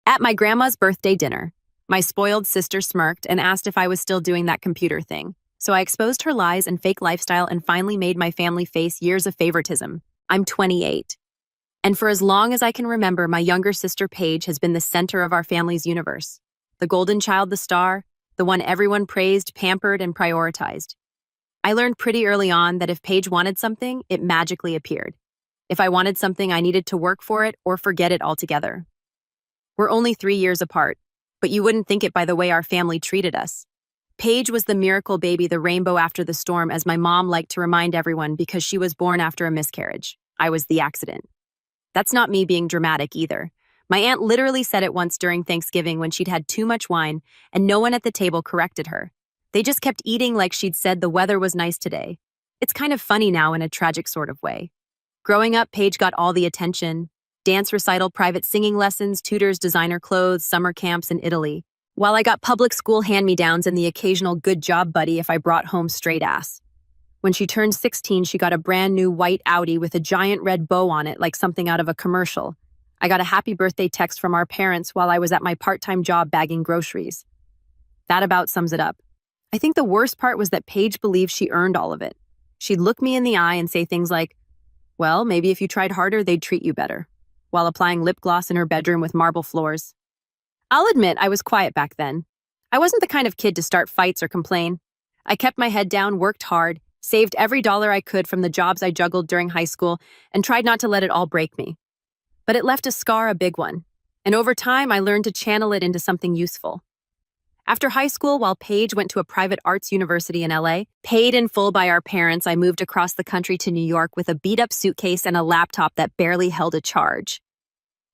At my grandma's birthday dinner, my spoiled sister smirked and asked if I was still doing that computer thing. So I exposed her lies and fake lifestyle and finally made my family face years of favoritism. I'm 28. And for as long as I can remember, my younger sister Paige has been the center of our family's universe. The golden child, the star, the one everyone praised, pampered, and prioritized. I learned pretty early on that if Paige wanted something, it magically appeared. If I wanted something, I needed to work for it or forget it altogether. We're only 3 years apart, but you wouldn't think it by the way our family treated us. Paige was the miracle baby, the rainbow after the storm, as my mom liked to remind everyone, because she was born after a miscarriage. I was the accident. That's not me being dramatic either. My aunt literally said it once during Thanksgiving when she'd had too much wine and no one at the table corrected her. They just kept eating like she'd said the weather was nice today. It's kind of funny now in a tragic sort of way. Growing up, Paige got all the attention. Dance recital, private singing lessons, tutors, designer clothes, summer camps in Italy. While I got public school hand-me-downs and the occasional good job buddy if I brought home straight ass. When she turned 16, she got a brand new white Audi with a giant red bow on it like something out of a commercial. I got a happy birthday text from our parents while I was at my part-time job bagging groceries. That about sums it up. I think the worst part was that Paige believed she earned all of it. She'd look me in the eye and say things like, well, maybe if you tried harder, they'd treat you better, while applying lip gloss in her bedroom with marble floors. I'll admit I was quiet back then. I wasn't the kind of kid to start fights or complain. I kept my head down, worked hard, saved every dollar I could from the jobs I juggled during high school, and tried not to let it all break me. But it left a scar, a big one. And over time, I learned to channel it into something useful. After high school, while Paige went to a private arts university in LA, paid in full by our parents, I moved across the country to New York with a beat-up suitcase and a laptop that barely held a charge.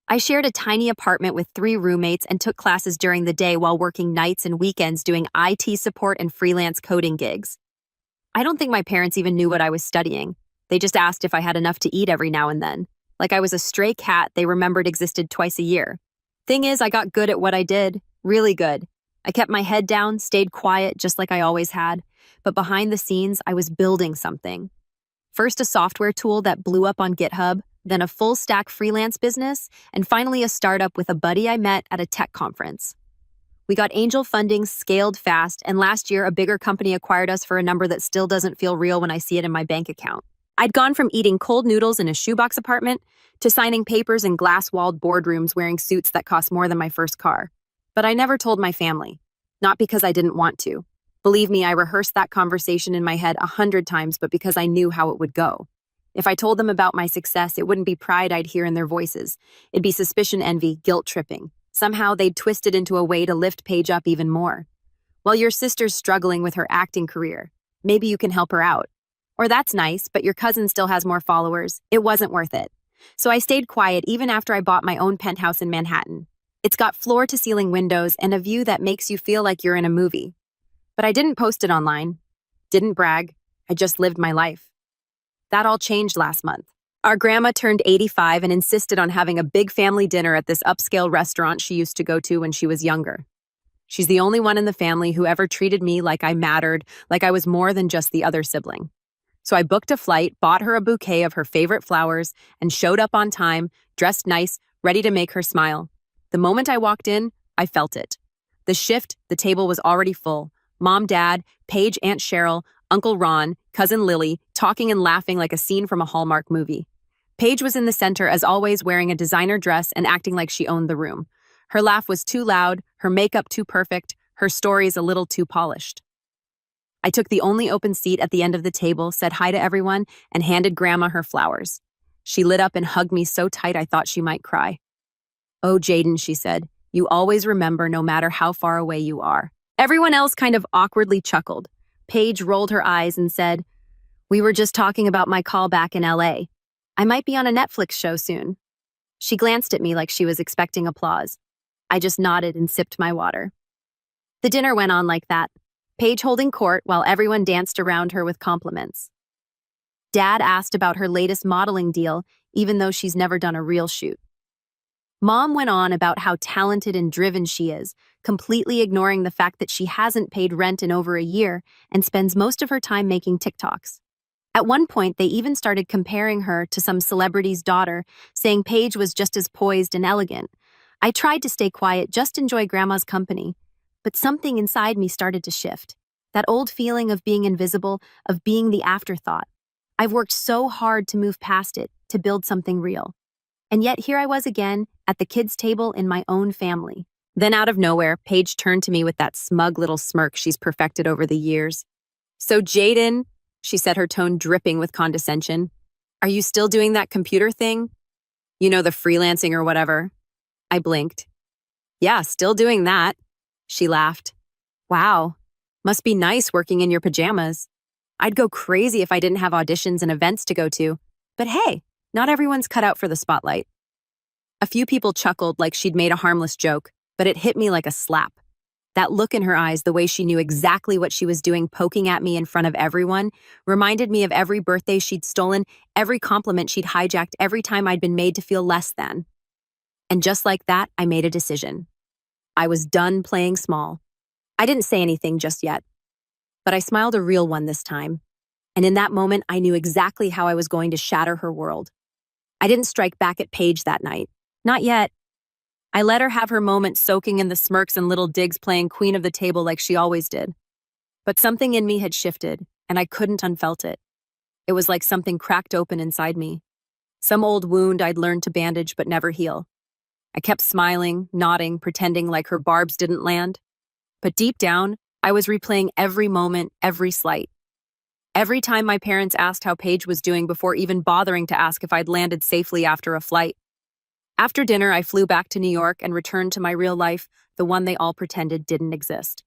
I shared a tiny apartment with 3 roommates and took classes during the day while working nights and weekends doing IT support and freelance coding gigs. I don't think my parents even knew what I was studying. They just asked if I had enough to eat every now and then. Like I was a stray cat they remembered existed twice a year. Thing is, I got good at what I did. Really good. I kept my head down, stayed quiet just like I always had. But behind the scenes, I was building something. First a software tool that blew up on GitHub, then a full-stack freelance business, and finally a startup with a buddy I met at a tech conference. We got angel funding, scaled fast, and last year a bigger company acquired us for a number that still doesn't feel real when I see it in my bank account. I'd gone from eating cold noodles in a shoebox apartment to signing papers in glass-walled boardrooms wearing suits that cost more than my first car. But I never told my family. Not because I didn't want to. Believe me, I rehearsed that conversation in my head 100 times, but because I knew how it would go. If I told them about my success, it wouldn't be pride I'd hear in their voices. It'd be suspicion, envy, guilt-tripping. Somehow they'd twist it into a way to lift Paige up even more. Well, your sister's struggling with her acting career. Maybe you can help her out. Or that's nice, but your cousin still has more followers. It wasn't worth it. So I stayed quiet even after I bought my own penthouse in Manhattan. It's got floor-to-ceiling windows and a view that makes you feel like you're in a movie. But I didn't post it online. Didn't brag. I just lived my life. That all changed last month. Our grandma turned 85 and insisted on having a big family dinner at this upscale restaurant she used to go to when she was younger. She's the only one in the family who ever treated me like I mattered, like I was more than just the other sibling. So I booked a flight, bought her a bouquet of her favorite flowers, and showed up on time, dressed nice, ready to make her smile. The moment I walked in, I felt it. The shift, the table was already full. Mom, Dad, Paige, Aunt Cheryl, Uncle Ron, Cousin Lily, talking and laughing like a scene from a Hallmark movie. Paige was in the center, as always, wearing a designer dress and acting like she owned the room. Her laugh was too loud, her makeup too perfect, her stories a little too polished. I took the only open seat at the end of the table, said hi to everyone, and handed Grandma her flowers. She lit up and hugged me so tight I thought she might cry. "Oh, Jaden," she said, "you always remember no matter how far away you are." Everyone else kind of awkwardly chuckled. Paige rolled her eyes and said, "We were just talking about my call back in LA. I might be on a Netflix show soon." She glanced at me like she was expecting applause. I just nodded and sipped my water. The dinner went on like that, Paige holding court while everyone danced around her with compliments. Dad asked about her latest modeling deal, even though she's never done a real shoot. Mom went on about how talented and driven she is, completely ignoring the fact that she hasn't paid rent in over a year and spends most of her time making TikToks. At one point, they even started comparing her to some celebrity's daughter, saying Paige was just as poised and elegant. I tried to stay quiet, just enjoy Grandma's company, but something inside me started to shift. That old feeling of being invisible, of being the afterthought. I've worked so hard to move past it, to build something real. And yet here I was again, at the kids' table in my own family. Then out of nowhere, Paige turned to me with that smug little smirk she's perfected over the years. "So Jaden," she said, her tone dripping with condescension, "are you still doing that computer thing? You know, the freelancing or whatever." I blinked. "Yeah, still doing that." She laughed. "Wow, must be nice working in your pajamas. I'd go crazy if I didn't have auditions and events to go to. But hey, not everyone's cut out for the spotlight." A few people chuckled like she'd made a harmless joke, but it hit me like a slap. That look in her eyes, the way she knew exactly what she was doing, poking at me in front of everyone, reminded me of every birthday she'd stolen, every compliment she'd hijacked, every time I'd been made to feel less than. And just like that, I made a decision. I was done playing small. I didn't say anything just yet, but I smiled a real one this time. And in that moment, I knew exactly how I was going to shatter her world. I didn't strike back at Paige that night. Not yet. I let her have her moment, soaking in the smirks and little digs, playing queen of the table like she always did. But something in me had shifted, and I couldn't unfelt it. It was like something cracked open inside me. Some old wound I'd learned to bandage but never heal. I kept smiling, nodding, pretending like her barbs didn't land. But deep down, I was replaying every moment, every slight. Every time my parents asked how Paige was doing before even bothering to ask if I'd landed safely after a flight. After dinner, I flew back to New York and returned to my real life, the one they all pretended didn't exist.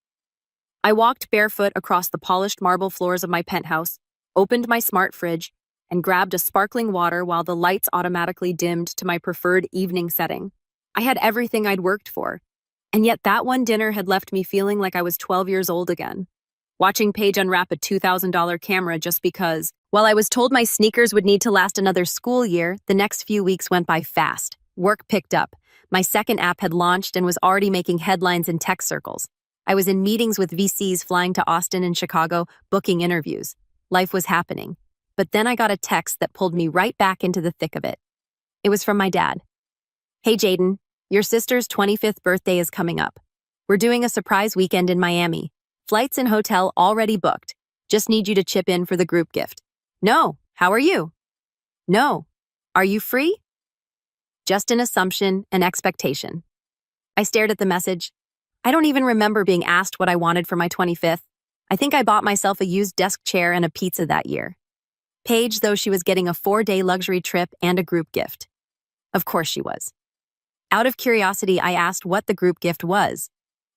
I walked barefoot across the polished marble floors of my penthouse, opened my smart fridge, and grabbed a sparkling water while the lights automatically dimmed to my preferred evening setting. I had everything I'd worked for, and yet that one dinner had left me feeling like I was 12 years old again. Watching Paige unwrap a $2,000 camera just because, while I was told my sneakers would need to last another school year, the next few weeks went by fast. Work picked up. My second app had launched and was already making headlines in tech circles. I was in meetings with VCs, flying to Austin and Chicago, booking interviews. Life was happening. But then I got a text that pulled me right back into the thick of it. It was from my dad. "Hey Jaden, your sister's 25th birthday is coming up. We're doing a surprise weekend in Miami. Flights and hotel already booked. Just need you to chip in for the group gift." "No, how are you?" "No, are you free?" Just an assumption, an expectation. I stared at the message. I don't even remember being asked what I wanted for my 25th. I think I bought myself a used desk chair and a pizza that year. Paige, though, she was getting a 4-day luxury trip and a group gift. Of course she was. Out of curiosity, I asked what the group gift was.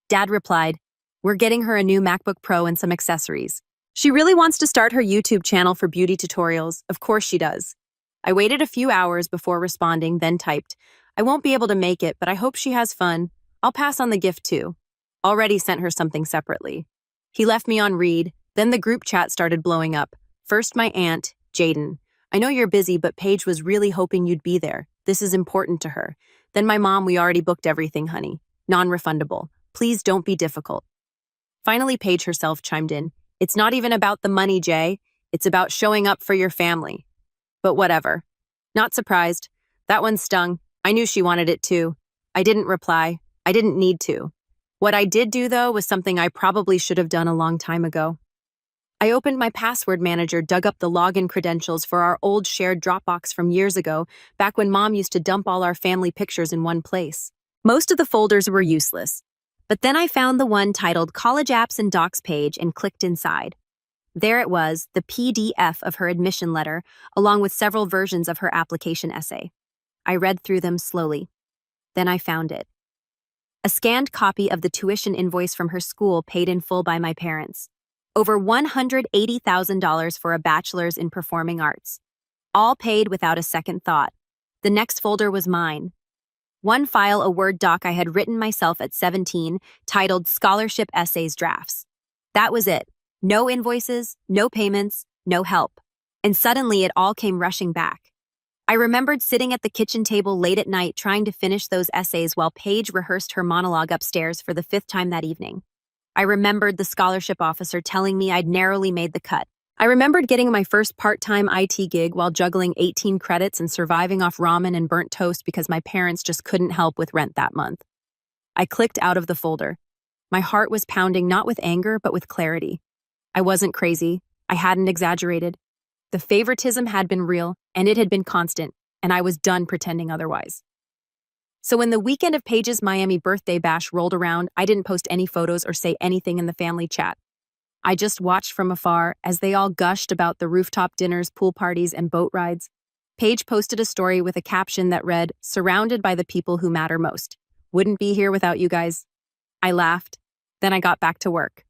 Dad replied, "We're getting her a new MacBook Pro and some accessories. She really wants to start her YouTube channel for beauty tutorials. Of course she does." I waited a few hours before responding, then typed, "I won't be able to make it, but I hope she has fun. I'll pass on the gift too." Already sent her something separately. He left me on read, then the group chat started blowing up. First my aunt, "Jaden, I know you're busy, but Paige was really hoping you'd be there. This is important to her." Then my mom, "We already booked everything, honey. Non-refundable. Please don't be difficult." Finally, Paige herself chimed in, "It's not even about the money, Jay. It's about showing up for your family." But whatever. Not surprised. That one stung. I knew she wanted it too. I didn't reply. I didn't need to. What I did do, though, was something I probably should have done a long time ago. I opened my password manager, dug up the login credentials for our old shared Dropbox from years ago, back when Mom used to dump all our family pictures in one place. Most of the folders were useless. But then I found the one titled College Apps and Docs page and clicked inside. There it was, the PDF of her admission letter, along with several versions of her application essay. I read through them slowly. Then I found it. A scanned copy of the tuition invoice from her school, paid in full by my parents. Over $180,000 for a bachelor's in performing arts. All paid without a second thought. The next folder was mine. One file, a Word doc I had written myself at 17, titled Scholarship Essays Drafts. That was it. No invoices, no payments, no help. And suddenly it all came rushing back. I remembered sitting at the kitchen table late at night trying to finish those essays while Paige rehearsed her monologue upstairs for the 5th time that evening. I remembered the scholarship officer telling me I'd narrowly made the cut. I remembered getting my first part-time IT gig while juggling 18 credits and surviving off ramen and burnt toast because my parents just couldn't help with rent that month. I clicked out of the folder. My heart was pounding not with anger, but with clarity. I wasn't crazy. I hadn't exaggerated. The favoritism had been real, and it had been constant, and I was done pretending otherwise. So when the weekend of Paige's Miami birthday bash rolled around, I didn't post any photos or say anything in the family chat. I just watched from afar as they all gushed about the rooftop dinners, pool parties, and boat rides. Paige posted a story with a caption that read, "Surrounded by the people who matter most. Wouldn't be here without you guys." I laughed. Then I got back to work.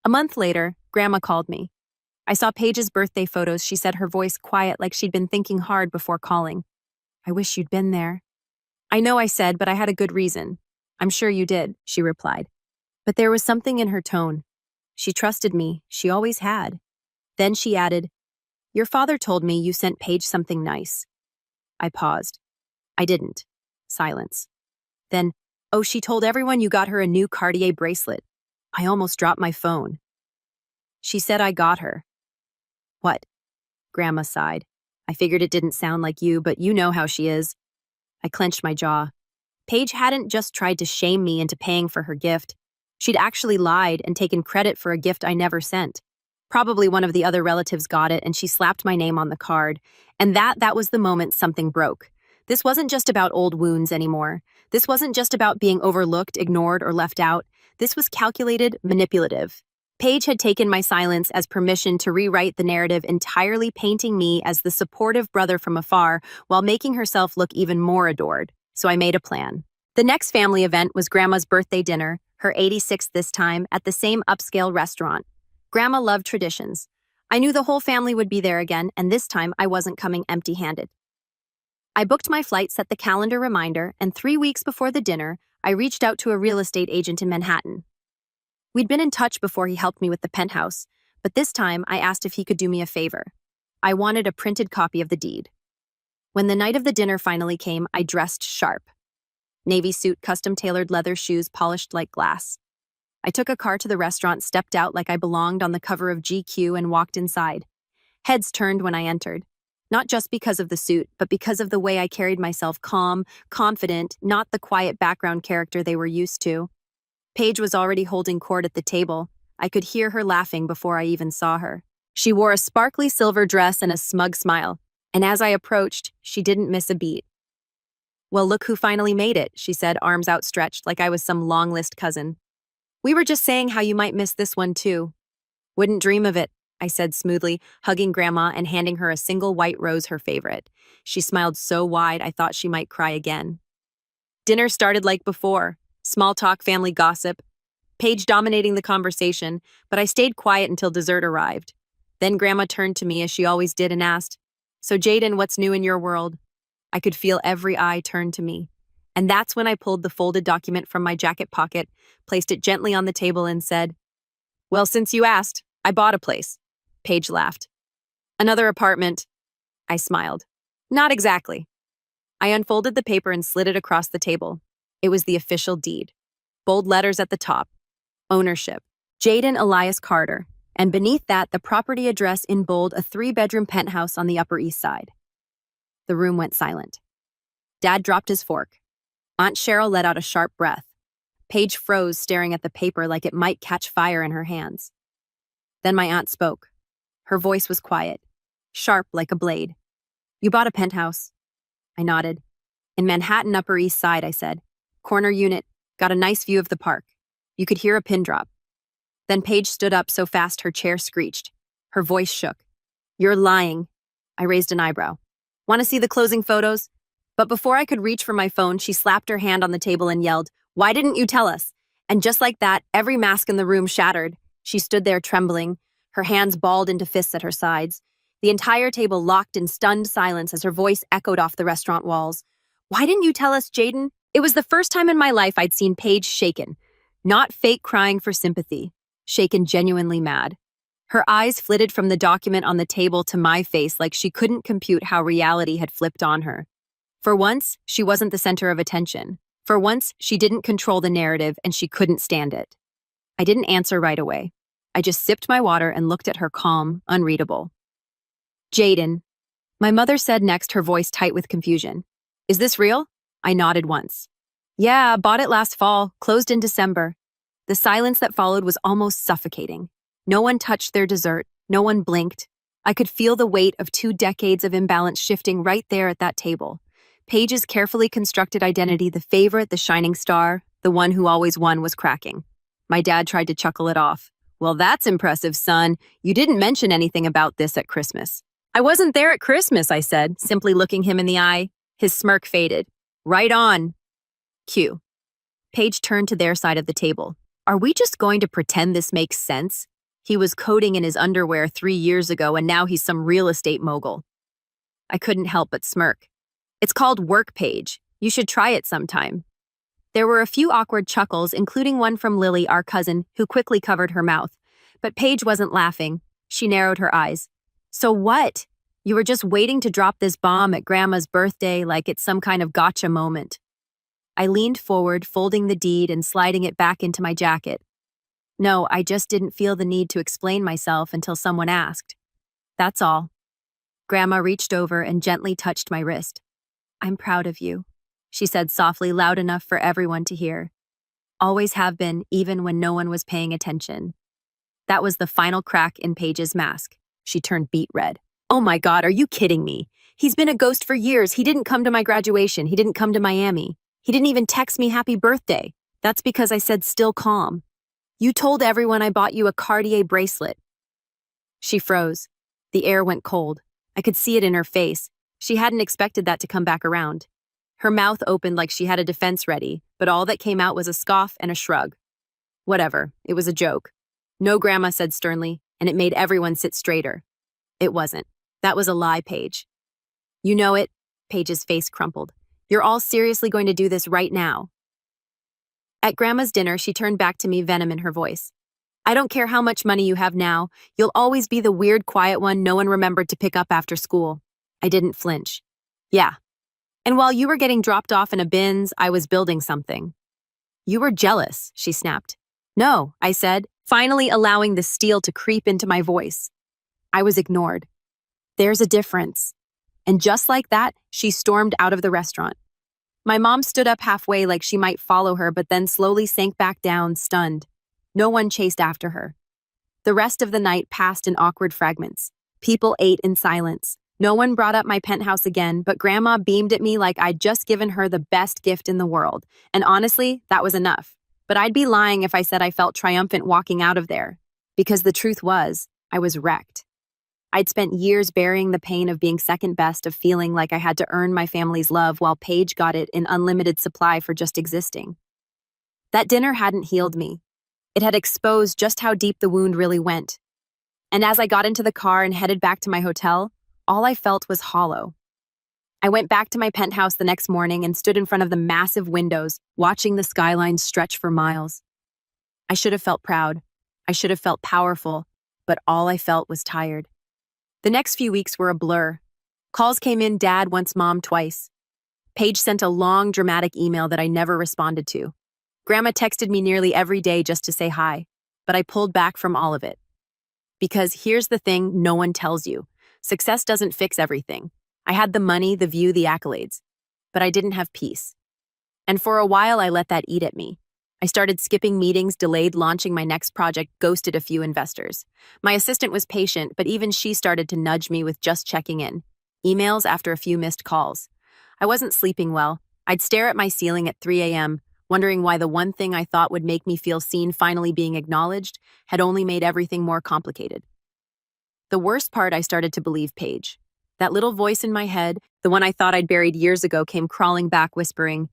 A month later, Grandma called me. I saw Paige's birthday photos. She said, her voice quiet like she'd been thinking hard before calling. "I wish you'd been there." "I know," I said, "but I had a good reason." "I'm sure you did," she replied. But there was something in her tone. She trusted me. She always had. Then she added, "Your father told me you sent Paige something nice." I paused. "I didn't." Silence. Then, "Oh, she told everyone you got her a new Cartier bracelet." I almost dropped my phone. "She said I got her." "What?" Grandma sighed. "I figured it didn't sound like you, but you know how she is." I clenched my jaw. Paige hadn't just tried to shame me into paying for her gift. She'd actually lied and taken credit for a gift I never sent. Probably one of the other relatives got it, and she slapped my name on the card. And that was the moment something broke. This wasn't just about old wounds anymore. This wasn't just about being overlooked, ignored, or left out. This was calculated, manipulative. Paige had taken my silence as permission to rewrite the narrative, entirely painting me as the supportive brother from afar while making herself look even more adored. So I made a plan. The next family event was Grandma's birthday dinner, her 86th this time, at the same upscale restaurant. Grandma loved traditions. I knew the whole family would be there again, and this time I wasn't coming empty-handed. I booked my flight, set the calendar reminder, and 3 weeks before the dinner, I reached out to a real estate agent in Manhattan. We'd been in touch before he helped me with the penthouse, but this time I asked if he could do me a favor. I wanted a printed copy of the deed. When the night of the dinner finally came, I dressed sharp. Navy suit, custom-tailored leather shoes polished like glass. I took a car to the restaurant, stepped out like I belonged on the cover of GQ, and walked inside. Heads turned when I entered. Not just because of the suit, but because of the way I carried myself, calm, confident, not the quiet background character they were used to. Paige was already holding court at the table. I could hear her laughing before I even saw her. She wore a sparkly silver dress and a smug smile, and as I approached, she didn't miss a beat. "Well, look who finally made it," she said, arms outstretched like I was some long-list cousin. "We were just saying how you might miss this one, too." "Wouldn't dream of it," I said smoothly, hugging Grandma and handing her a single white rose, her favorite. She smiled so wide I thought she might cry again. Dinner started like before. Small talk, family gossip. Paige dominating the conversation, but I stayed quiet until dessert arrived. Then Grandma turned to me as she always did and asked, "So Jaden, what's new in your world?" I could feel every eye turn to me. And that's when I pulled the folded document from my jacket pocket, placed it gently on the table, and said, "Well, since you asked, I bought a place." Paige laughed. "Another apartment." I smiled. "Not exactly." I unfolded the paper and slid it across the table. It was the official deed. Bold letters at the top. Ownership. Jaden Elias Carter. And beneath that, the property address in bold, a 3-bedroom penthouse on the Upper East Side. The room went silent. Dad dropped his fork. Aunt Cheryl let out a sharp breath. Paige froze, staring at the paper like it might catch fire in her hands. Then my aunt spoke. Her voice was quiet, sharp like a blade. "You bought a penthouse." I nodded. "In Manhattan, Upper East Side," I said. "Corner unit, got a nice view of the park." You could hear a pin drop. Then Paige stood up so fast her chair screeched. Her voice shook. "You're lying." I raised an eyebrow. "Want to see the closing photos?" But before I could reach for my phone, she slapped her hand on the table and yelled, "Why didn't you tell us?" And just like that, every mask in the room shattered. She stood there trembling, her hands balled into fists at her sides. The entire table locked in stunned silence as her voice echoed off the restaurant walls. "Why didn't you tell us, Jaden?" It was the first time in my life I'd seen Paige shaken. Not fake crying for sympathy. Shaken genuinely mad. Her eyes flitted from the document on the table to my face like she couldn't compute how reality had flipped on her. For once, she wasn't the center of attention. For once, she didn't control the narrative and she couldn't stand it. I didn't answer right away. I just sipped my water and looked at her calm, unreadable. Jaden. My mother said next, her voice tight with confusion. Is this real? I nodded once. Yeah, bought it last fall, closed in December. The silence that followed was almost suffocating. No one touched their dessert. No one blinked. I could feel the weight of 2 decades of imbalance shifting right there at that table. Paige's carefully constructed identity, the favorite, the shining star, the one who always won, was cracking. My dad tried to chuckle it off. Well, that's impressive, son. You didn't mention anything about this at Christmas. I wasn't there at Christmas, I said, simply looking him in the eye. His smirk faded. Right on. Q. Paige turned to their side of the table. Are we just going to pretend this makes sense? He was coding in his underwear 3 years ago, and now he's some real estate mogul. I couldn't help but smirk. It's called work, Paige. You should try it sometime. There were a few awkward chuckles, including one from Lily, our cousin, who quickly covered her mouth. But Paige wasn't laughing. She narrowed her eyes. So what? You were just waiting to drop this bomb at Grandma's birthday like it's some kind of gotcha moment. I leaned forward, folding the deed and sliding it back into my jacket. No, I just didn't feel the need to explain myself until someone asked. That's all. Grandma reached over and gently touched my wrist. I'm proud of you, she said softly, loud enough for everyone to hear. Always have been, even when no one was paying attention. That was the final crack in Paige's mask. She turned beet red. Oh my God, are you kidding me? He's been a ghost for years. He didn't come to my graduation. He didn't come to Miami. He didn't even text me happy birthday. That's because I said still calm. You told everyone I bought you a Cartier bracelet. She froze. The air went cold. I could see it in her face. She hadn't expected that to come back around. Her mouth opened like she had a defense ready, but all that came out was a scoff and a shrug. Whatever, it was a joke. No, Grandma said sternly, and it made everyone sit straighter. It wasn't. That was a lie, Paige. You know it. Paige's face crumpled. You're all seriously going to do this right now. At Grandma's dinner, she turned back to me, venom in her voice. I don't care how much money you have now. You'll always be the weird, quiet one no one remembered to pick up after school. I didn't flinch. Yeah. And while you were getting dropped off in a bins, I was building something. You were jealous, she snapped. No, I said, finally allowing the steel to creep into my voice. I was ignored. There's a difference. And just like that, she stormed out of the restaurant. My mom stood up halfway like she might follow her, but then slowly sank back down, stunned. No one chased after her. The rest of the night passed in awkward fragments. People ate in silence. No one brought up my penthouse again, but Grandma beamed at me like I'd just given her the best gift in the world. And honestly, that was enough. But I'd be lying if I said I felt triumphant walking out of there. Because the truth was, I was wrecked. I'd spent years burying the pain of being second best, of feeling like I had to earn my family's love while Paige got it in unlimited supply for just existing. That dinner hadn't healed me. It had exposed just how deep the wound really went. And as I got into the car and headed back to my hotel, all I felt was hollow. I went back to my penthouse the next morning and stood in front of the massive windows, watching the skyline stretch for miles. I should have felt proud. I should have felt powerful, but all I felt was tired. The next few weeks were a blur. Calls came in, Dad once, Mom twice. Paige sent a long, dramatic email that I never responded to. Grandma texted me nearly every day just to say hi, but I pulled back from all of it. Because here's the thing no one tells you. Success doesn't fix everything. I had the money, the view, the accolades, but I didn't have peace. And for a while, I let that eat at me. I started skipping meetings, delayed launching my next project, ghosted a few investors. My assistant was patient, but even she started to nudge me with just checking in. Emails after a few missed calls. I wasn't sleeping well. I'd stare at my ceiling at 3 a.m., wondering why the one thing I thought would make me feel seen, finally being acknowledged, had only made everything more complicated. The worst part, I started to believe Paige. That little voice in my head, the one I thought I'd buried years ago, came crawling back, whispering,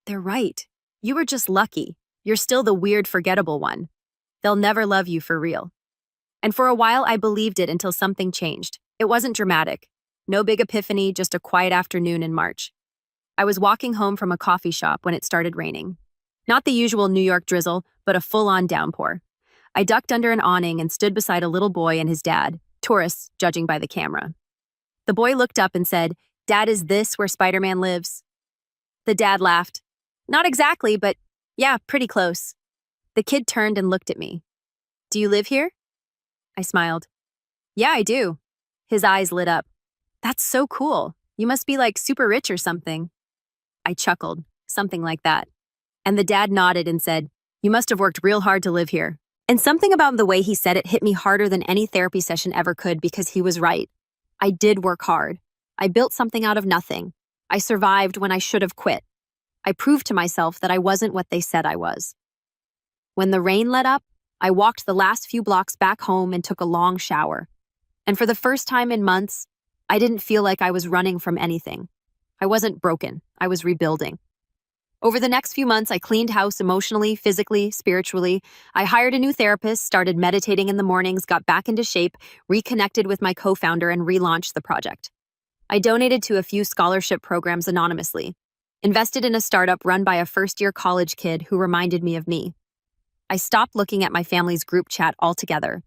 "They're right. You were just lucky. You're still the weird, forgettable one. They'll never love you for real." And for a while, I believed it until something changed. It wasn't dramatic. No big epiphany, just a quiet afternoon in March. I was walking home from a coffee shop when it started raining. Not the usual New York drizzle, but a full-on downpour. I ducked under an awning and stood beside a little boy and his dad, tourists, judging by the camera. The boy looked up and said, "Dad, is this where Spider-Man lives?" The dad laughed. "Not exactly, but yeah, pretty close." The kid turned and looked at me. "Do you live here?" I smiled. Yeah, I do. His eyes lit up. That's so cool. You must be like super rich or something. I chuckled, something like that. And the dad nodded and said, You must have worked real hard to live here. And something about the way he said it hit me harder than any therapy session ever could because he was right. I did work hard. I built something out of nothing. I survived when I should have quit. I proved to myself that I wasn't what they said I was. When the rain let up, I walked the last few blocks back home and took a long shower. And for the first time in months, I didn't feel like I was running from anything. I wasn't broken. I was rebuilding. Over the next few months, I cleaned house emotionally, physically, spiritually. I hired a new therapist, started meditating in the mornings, got back into shape, reconnected with my co-founder, and relaunched the project. I donated to a few scholarship programs anonymously, invested in a startup run by a first-year college kid who reminded me of me. I stopped looking at my family's group chat altogether.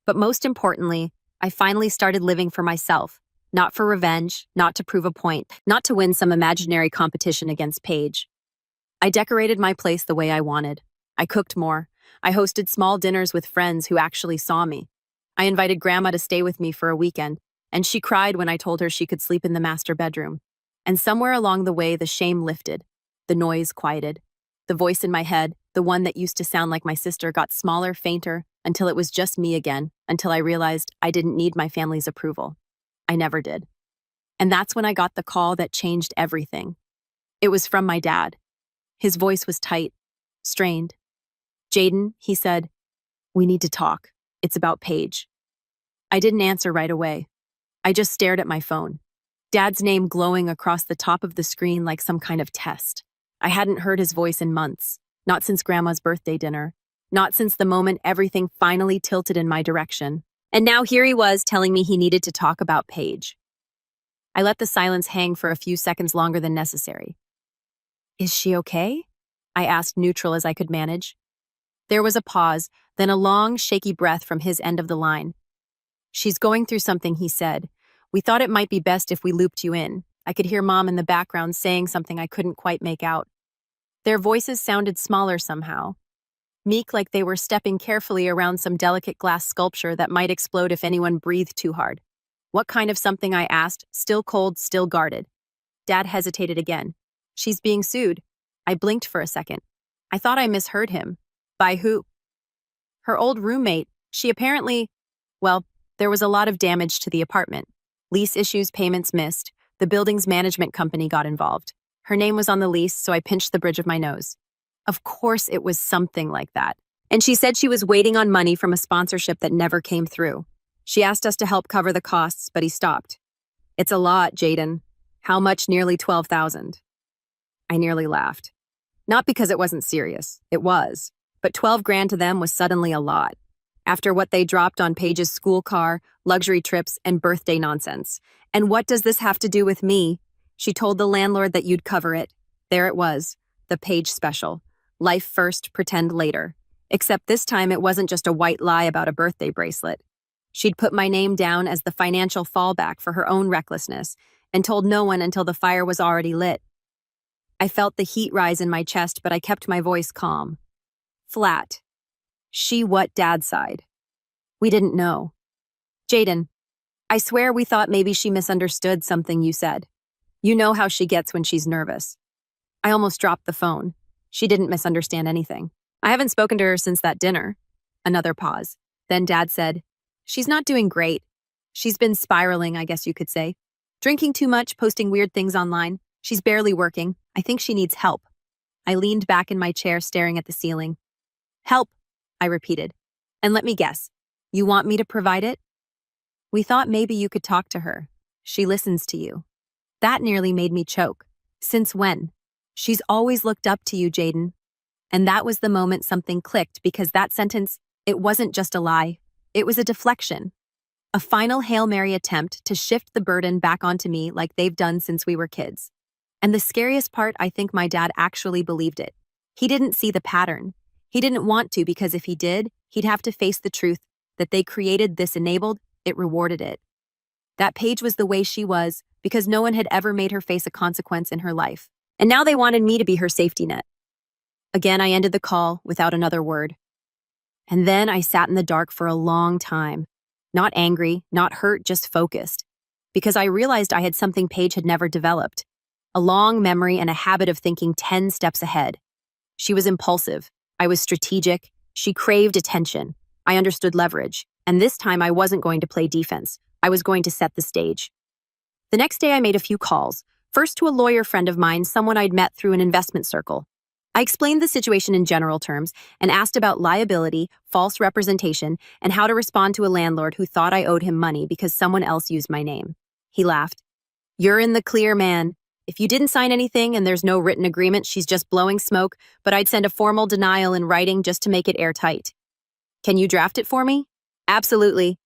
But most importantly, I finally started living for myself, not for revenge, not to prove a point, not to win some imaginary competition against Paige. I decorated my place the way I wanted. I cooked more. I hosted small dinners with friends who actually saw me. I invited Grandma to stay with me for a weekend, and she cried when I told her she could sleep in the master bedroom. And somewhere along the way, the shame lifted. The noise quieted. The voice in my head, the one that used to sound like my sister, got smaller, fainter, until it was just me again, until I realized I didn't need my family's approval. I never did. And that's when I got the call that changed everything. It was from my dad. His voice was tight, strained. Jaden, he said, we need to talk. It's about Paige. I didn't answer right away. I just stared at my phone. Dad's name glowing across the top of the screen like some kind of test. I hadn't heard his voice in months, not since Grandma's birthday dinner, not since the moment everything finally tilted in my direction. And now here he was telling me he needed to talk about Paige. I let the silence hang for a few seconds longer than necessary. Is she okay? I asked, neutral as I could manage. There was a pause, then a long, shaky breath from his end of the line. She's going through something, he said. We thought it might be best if we looped you in. I could hear Mom in the background saying something I couldn't quite make out. Their voices sounded smaller somehow, meek, like they were stepping carefully around some delicate glass sculpture that might explode if anyone breathed too hard. What kind of something, I asked, still cold, still guarded. Dad hesitated again. She's being sued. I blinked for a second. I thought I misheard him. By who? Her old roommate. She apparently... Well, there was a lot of damage to the apartment. Lease issues, payments missed. The building's management company got involved. Her name was on the lease, so I pinched the bridge of my nose. Of course it was something like that. And she said she was waiting on money from a sponsorship that never came through. She asked us to help cover the costs, but he stopped. It's a lot, Jaden. How much? Nearly 12,000. I nearly laughed. Not because it wasn't serious. It was. But 12 grand to them was suddenly a lot. After what they dropped on Paige's school car, luxury trips, and birthday nonsense. And what does this have to do with me? She told the landlord that you'd cover it. There it was. The Paige special. Life first, pretend later. Except this time it wasn't just a white lie about a birthday bracelet. She'd put my name down as the financial fallback for her own recklessness and told no one until the fire was already lit. I felt the heat rise in my chest, but I kept my voice calm. Flat. She what Dad's side? We didn't know. Jaden, I swear we thought maybe she misunderstood something you said. You know how she gets when she's nervous. I almost dropped the phone. She didn't misunderstand anything. I haven't spoken to her since that dinner. Another pause. Then Dad said, She's not doing great. She's been spiraling, I guess you could say. Drinking too much, posting weird things online. She's barely working. I think she needs help. I leaned back in my chair, staring at the ceiling. Help, I repeated. And let me guess, you want me to provide it? We thought maybe you could talk to her. She listens to you. That nearly made me choke. Since when? She's always looked up to you, Jaden. And that was the moment something clicked, because that sentence, it wasn't just a lie. It was a deflection. A final Hail Mary attempt to shift the burden back onto me like they've done since we were kids. And the scariest part, I think my dad actually believed it. He didn't see the pattern. He didn't want to, because if he did, he'd have to face the truth that they created this enabled, it rewarded it. That Paige was the way she was because no one had ever made her face a consequence in her life. And now they wanted me to be her safety net. Again, I ended the call without another word. And then I sat in the dark for a long time, Not angry, not hurt, just focused. Because I realized I had something Paige had never developed. A long memory and a habit of thinking 10 steps ahead. She was impulsive. I was strategic. She craved attention. I understood leverage. And this time I wasn't going to play defense. I was going to set the stage. The next day I made a few calls. First to a lawyer friend of mine, someone I'd met through an investment circle. I explained the situation in general terms and asked about liability, false representation, and how to respond to a landlord who thought I owed him money because someone else used my name. He laughed. "You're in the clear, man. If you didn't sign anything and there's no written agreement, she's just blowing smoke, but I'd send a formal denial in writing just to make it airtight. Can you draft it for me?" "Absolutely."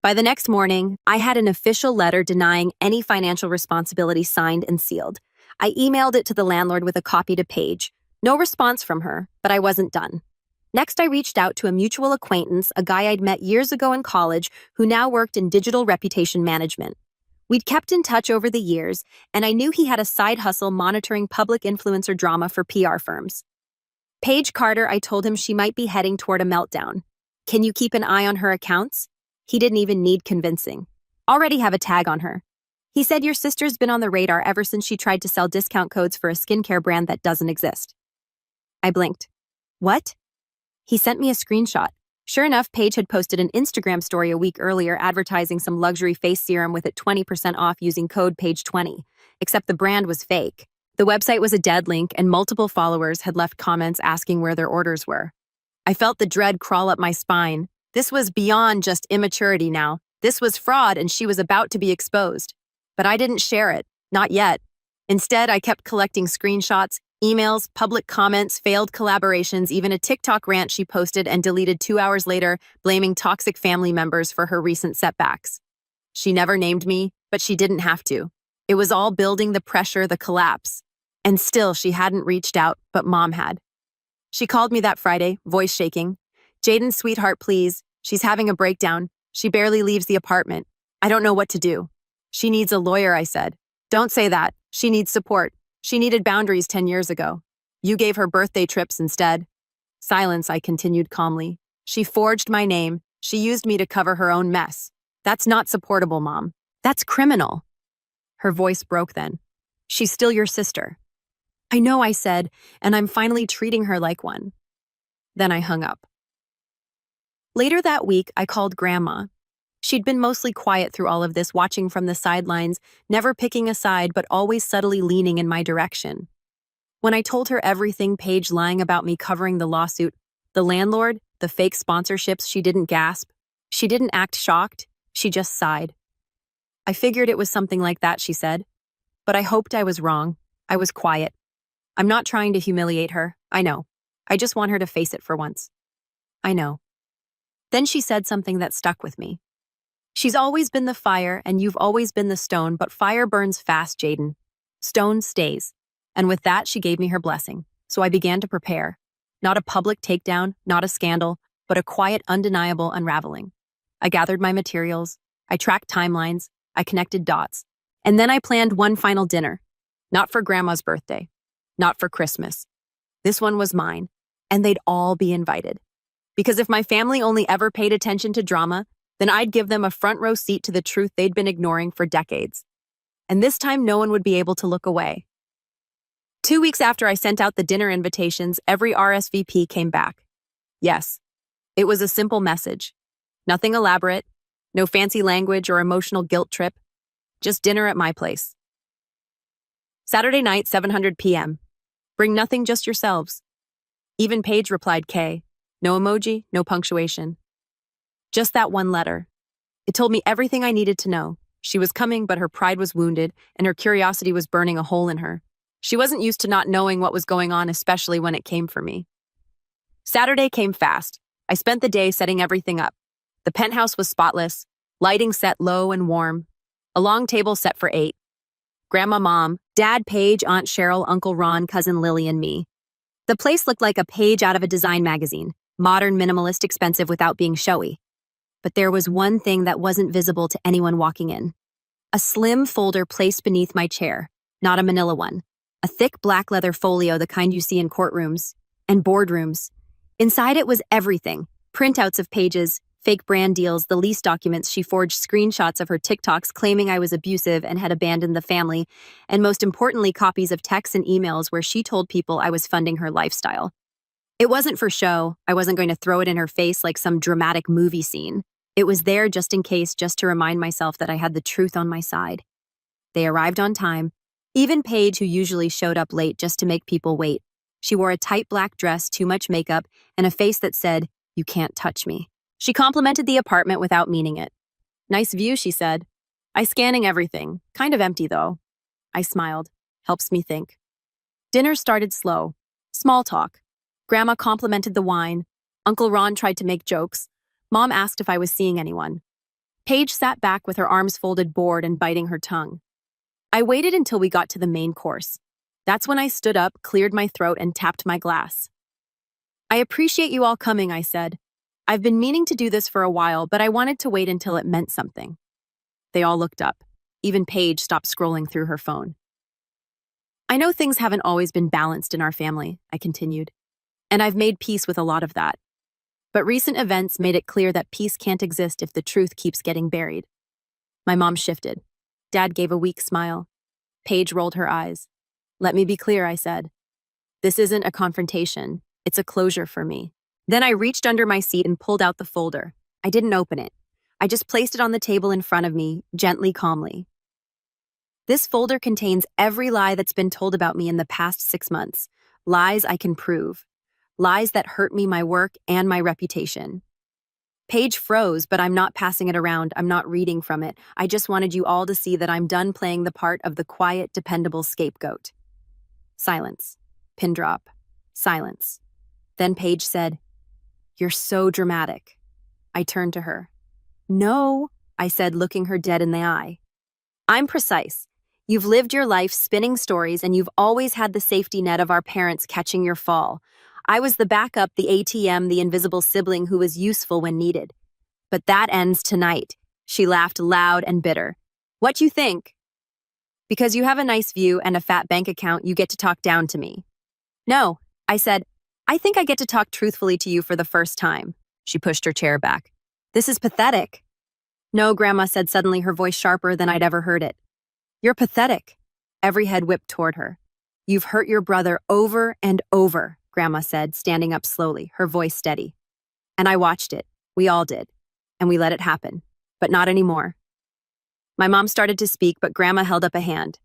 By the next morning, I had an official letter denying any financial responsibility signed and sealed. I emailed it to the landlord with a copy to Paige. No response from her, but I wasn't done. Next, I reached out to a mutual acquaintance, a guy I'd met years ago in college who now worked in digital reputation management. We'd kept in touch over the years, and I knew he had a side hustle monitoring public influencer drama for PR firms. Paige Carter, I told him she might be heading toward a meltdown. "Can you keep an eye on her accounts?" He didn't even need convincing. "Already have a tag on her." He said, "Your sister's been on the radar ever since she tried to sell discount codes for a skincare brand that doesn't exist." I blinked. "What?" He sent me a screenshot. Sure enough, Paige had posted an Instagram story a week earlier advertising some luxury face serum with it 20% off using code PAGE20, except the brand was fake. The website was a dead link, and multiple followers had left comments asking where their orders were. I felt the dread crawl up my spine. This was beyond just immaturity now. This was fraud, and she was about to be exposed. But I didn't share it. Not yet. Instead, I kept collecting screenshots, emails, public comments, failed collaborations, even a TikTok rant she posted and deleted 2 hours later, blaming toxic family members for her recent setbacks. She never named me, but she didn't have to. It was all building the pressure, the collapse. And still, she hadn't reached out, but Mom had. She called me that Friday, voice shaking. "Jaden, sweetheart, please. She's having a breakdown. She barely leaves the apartment. I don't know what to do." "She needs a lawyer," I said. "Don't say that. She needs support. She needed boundaries 10 years ago. You gave her birthday trips instead." Silence, I continued calmly. "She forged my name. She used me to cover her own mess. That's not supportable, Mom. That's criminal." Her voice broke then. "She's still your sister." "I know," I said, "and I'm finally treating her like one." Then I hung up. Later that week, I called Grandma. She'd been mostly quiet through all of this, watching from the sidelines, never picking a side, but always subtly leaning in my direction. When I told her everything, Paige lying about me covering the lawsuit, the landlord, the fake sponsorships, she didn't gasp. She didn't act shocked. She just sighed. "I figured it was something like that," she said. "But I hoped I was wrong. I was quiet. I'm not trying to humiliate her. I know. I just want her to face it for once." "I know." Then she said something that stuck with me. "She's always been the fire, and you've always been the stone, but fire burns fast, Jaden. Stone stays." And with that, she gave me her blessing. So I began to prepare. Not a public takedown, not a scandal, but a quiet, undeniable unraveling. I gathered my materials. I tracked timelines. I connected dots. And then I planned one final dinner. Not for Grandma's birthday. Not for Christmas. This one was mine. And they'd all be invited. Because if my family only ever paid attention to drama, then I'd give them a front row seat to the truth they'd been ignoring for decades. And this time, no one would be able to look away. 2 weeks after I sent out the dinner invitations, every RSVP came back. Yes, it was a simple message. Nothing elaborate, no fancy language or emotional guilt trip, just dinner at my place. Saturday night, 7:00 p.m. Bring nothing, just yourselves. Even Paige replied K. No emoji, no punctuation. Just that one letter. It told me everything I needed to know. She was coming, but her pride was wounded, and her curiosity was burning a hole in her. She wasn't used to not knowing what was going on, especially when it came for me. Saturday came fast. I spent the day setting everything up. The penthouse was spotless, lighting set low and warm, a long table set for 8. Grandma, Mom, Dad, Paige, Aunt Cheryl, Uncle Ron, Cousin Lily, and me. The place looked like a page out of a design magazine, modern, minimalist, expensive without being showy. But there was one thing that wasn't visible to anyone walking in. A slim folder placed beneath my chair, not a manila one. A thick black leather folio, the kind you see in courtrooms and boardrooms. Inside it was everything. Printouts of pages, Fake brand deals, the lease documents. She forged screenshots of her TikToks claiming I was abusive and had abandoned the family, and most importantly, copies of texts and emails where she told people I was funding her lifestyle. It wasn't for show. I wasn't going to throw it in her face like some dramatic movie scene. It was there just in case, just to remind myself that I had the truth on my side. They arrived on time. Even Paige, who usually showed up late just to make people wait. She wore a tight black dress, too much makeup, and a face that said, "You can't touch me." She complimented the apartment without meaning it. "Nice view," she said. "I scanning everything. Kind of empty, though." I smiled. Helps me think. Dinner started slow. Small talk. Grandma complimented the wine. Uncle Ron tried to make jokes. Mom asked if I was seeing anyone. Paige sat back with her arms folded, bored and biting her tongue. I waited until we got to the main course. That's when I stood up, cleared my throat, and tapped my glass. "I appreciate you all coming," I said. "I've been meaning to do this for a while, but I wanted to wait until it meant something." They all looked up. Even Paige stopped scrolling through her phone. "I know things haven't always been balanced in our family," I continued, "and I've made peace with a lot of that. But recent events made it clear that peace can't exist if the truth keeps getting buried." My mom shifted. Dad gave a weak smile. Paige rolled her eyes. "Let me be clear," I said. "This isn't a confrontation. It's a closure for me." Then I reached under my seat and pulled out the folder. I didn't open it. I just placed it on the table in front of me, gently, calmly. This folder contains every lie that's been told about me in the past 6 months. Lies I can prove. Lies that hurt me, my work, and my reputation. Paige froze, but I'm not passing it around. I'm not reading from it. I just wanted you all to see that I'm done playing the part of the quiet, dependable scapegoat. Silence. Pin drop. Silence. Then Paige said, "You're so dramatic." I turned to her. "No," I said, looking her dead in the eye. "I'm precise. You've lived your life spinning stories, and you've always had the safety net of our parents catching your fall. I was the backup, the ATM, the invisible sibling who was useful when needed. But that ends tonight." She laughed loud and bitter. "What you think? Because you have a nice view and a fat bank account, you get to talk down to me." "No," I said. "I think I get to talk truthfully to you for the first time." She pushed her chair back. "This is pathetic." "No," Grandma said suddenly, her voice sharper than I'd ever heard it. "You're pathetic." Every head whipped toward her. "You've hurt your brother over and over," Grandma said, standing up slowly, her voice steady. "And I watched it. We all did. And we let it happen. But not anymore." My mom started to speak, but Grandma held up a hand.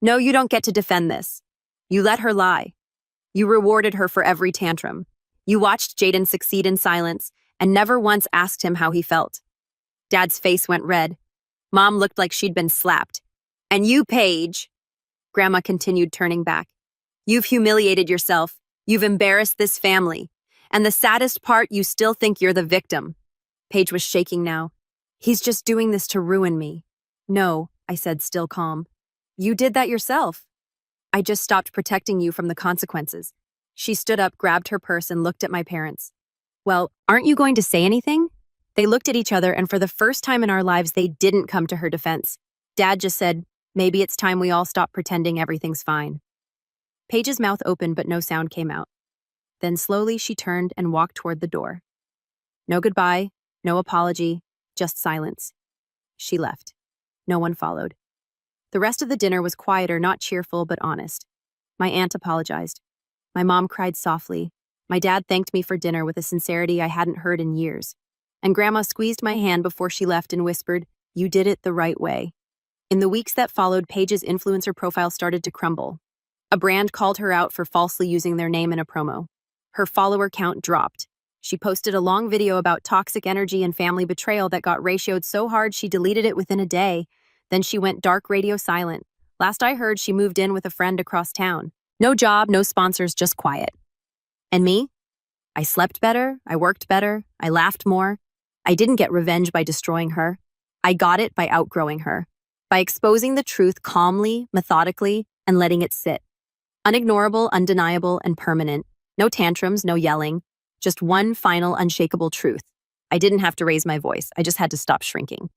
"No, you don't get to defend this. You let her lie. You rewarded her for every tantrum. You watched Jaden succeed in silence and never once asked him how he felt." Dad's face went red. Mom looked like she'd been slapped. "And you, Paige," Grandma continued, turning back. "You've humiliated yourself. You've embarrassed this family. And the saddest part, you still think you're the victim." Paige was shaking now. "He's just doing this to ruin me." "No," I said, still calm. "You did that yourself. I just stopped protecting you from the consequences." She stood up, grabbed her purse, and looked at my parents. "Well, aren't you going to say anything?" They looked at each other, and for the first time in our lives, they didn't come to her defense. Dad just said, "Maybe it's time we all stop pretending everything's fine." Paige's mouth opened, but no sound came out. Then slowly she turned and walked toward the door. No goodbye, no apology, just silence. She left. No one followed. The rest of the dinner was quieter, not cheerful, but honest. My aunt apologized. My mom cried softly. My dad thanked me for dinner with a sincerity I hadn't heard in years. And Grandma squeezed my hand before she left and whispered, "You did it the right way." In the weeks that followed, Paige's influencer profile started to crumble. A brand called her out for falsely using their name in a promo. Her follower count dropped. She posted a long video about toxic energy and family betrayal that got ratioed so hard she deleted it within a day. Then she went dark radio silent. Last I heard, she moved in with a friend across town. No job, no sponsors, just quiet. And me? I slept better, I worked better, I laughed more. I didn't get revenge by destroying her. I got it by outgrowing her, by exposing the truth calmly, methodically, and letting it sit. Unignorable, undeniable, and permanent. No tantrums, no yelling. Just one final, unshakable truth. I didn't have to raise my voice. I just had to stop shrinking.